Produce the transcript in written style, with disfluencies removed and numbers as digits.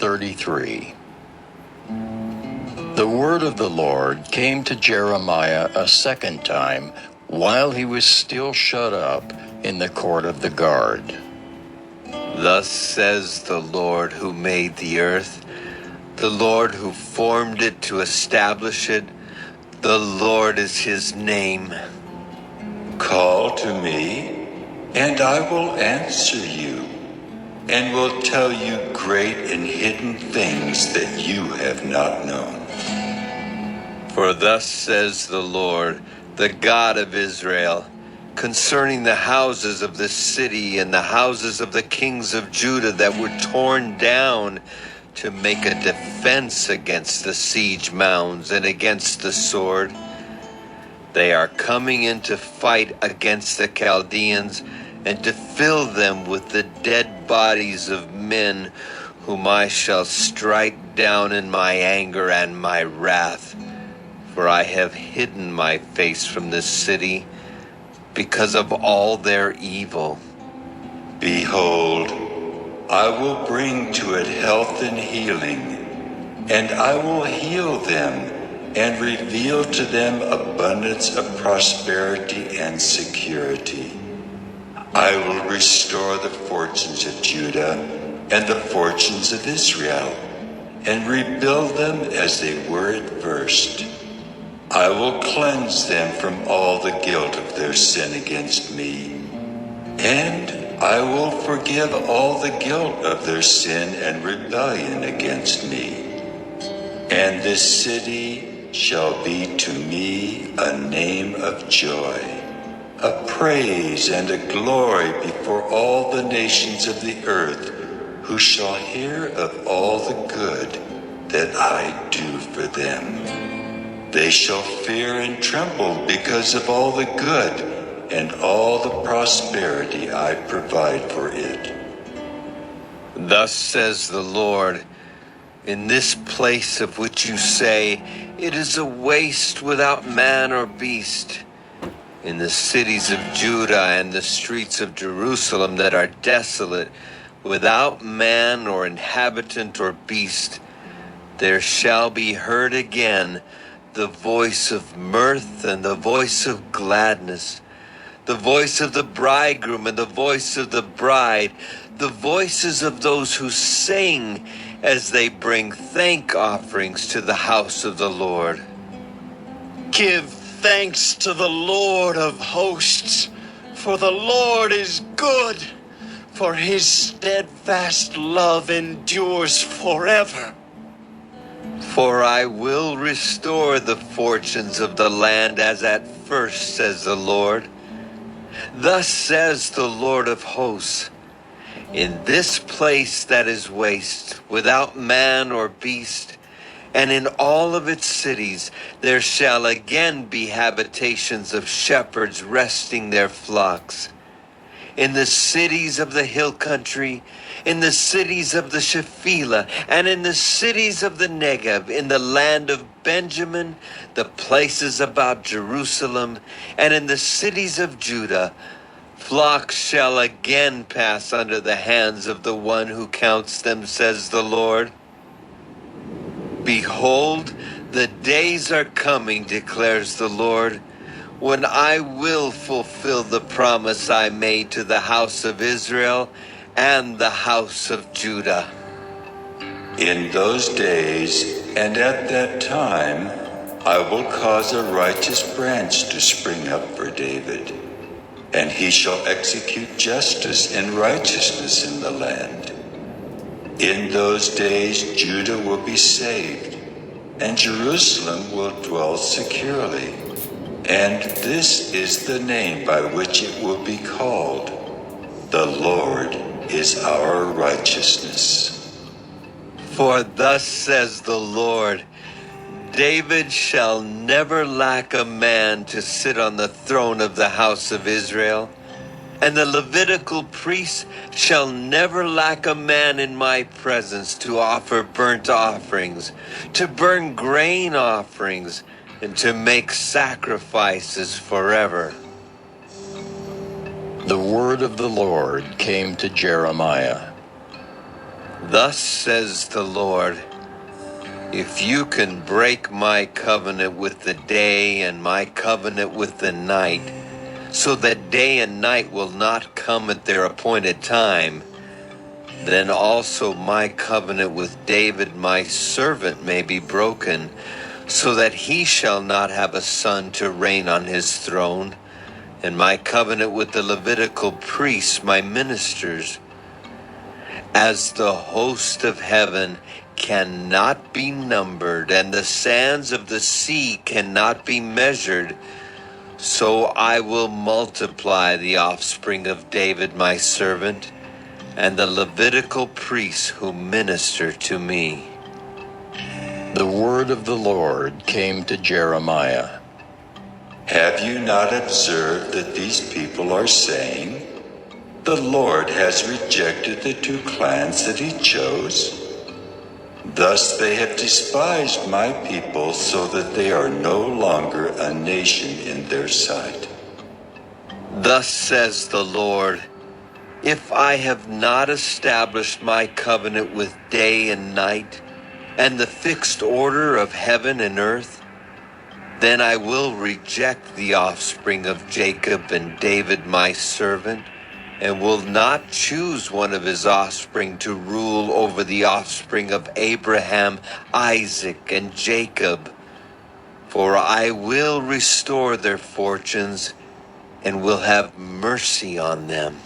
33. The word of the Lord came to Jeremiah a second time while he was still shut up in the court of the guard. Thus says the Lord who made the earth, the Lord who formed it to establish it, the Lord is his name. Call to me, and I will answer you, and will tell you great and hidden things that you have not known. For thus says the Lord, the God of Israel, concerning the houses of this city and the houses of the kings of Judah that were torn down to make a defense against the siege mounds and against the sword. They are coming in to fight against the Chaldeans and to fill them with the dead bodies of men whom I shall strike down in my anger and my wrath. For I have hidden my face from this city because of all their evil. Behold, I will bring to it health and healing, and I will heal them and reveal to them abundance of prosperity and security. I will restore the fortunes of Judah and the fortunes of Israel, and rebuild them as they were at first. I will cleanse them from all the guilt of their sin against me, and I will forgive all the guilt of their sin and rebellion against me. And this city shall be to me a name of joy, a praise and a glory before all the nations of the earth, who shall hear of all the good that I do for them. They shall fear and tremble because of all the good and all the prosperity I provide for it. Thus says the Lord, in this place of which you say, it is a waste without man or beast, in the cities of Judah and the streets of Jerusalem that are desolate, without man or inhabitant or beast, there shall be heard again the voice of mirth and the voice of gladness, the voice of the bridegroom and the voice of the bride, the voices of those who sing as they bring thank offerings to the house of the Lord. Give thanks to the Lord of hosts, for the Lord is good, for his steadfast love endures forever. For I will restore the fortunes of the land as at first, says the Lord. Thus says the Lord of hosts, in this place that is waste, without man or beast, and in all of its cities there shall again be habitations of shepherds resting their flocks. In the cities of the hill country, in the cities of the Shephelah, and in the cities of the Negev, in the land of Benjamin, the places about Jerusalem, and in the cities of Judah, flocks shall again pass under the hands of the one who counts them, says the Lord. Behold, the days are coming, declares the Lord, when I will fulfill the promise I made to the house of Israel and the house of Judah. In those days and at that time, I will cause a righteous branch to spring up for David, and he shall execute justice and righteousness in the land. In those days Judah will be saved, and Jerusalem will dwell securely. And this is the name by which it will be called: the Lord is our righteousness. For thus says the Lord, David shall never lack a man to sit on the throne of the house of Israel, and the Levitical priests shall never lack a man in my presence to offer burnt offerings, to burn grain offerings, and to make sacrifices forever. The word of the Lord came to Jeremiah. Thus says the Lord, if you can break my covenant with the day and my covenant with the night, so that day and night will not come at their appointed time, then also my covenant with David my servant may be broken, so that he shall not have a son to reign on his throne, and my covenant with the Levitical priests, my ministers. As the host of heaven cannot be numbered, and the sands of the sea cannot be measured, so I will multiply the offspring of David my servant, and the Levitical priests who minister to me. The word of the Lord came to Jeremiah. Have you not observed that these people are saying, the Lord has rejected the 2 clans that he chose? Thus they have despised my people so that they are no longer a nation in their sight. Thus says the Lord, if I have not established my covenant with day and night, and the fixed order of heaven and earth, then I will reject the offspring of Jacob and David my servant, and will not choose one of his offspring to rule over the offspring of Abraham, Isaac, and Jacob. For I will restore their fortunes, and will have mercy on them.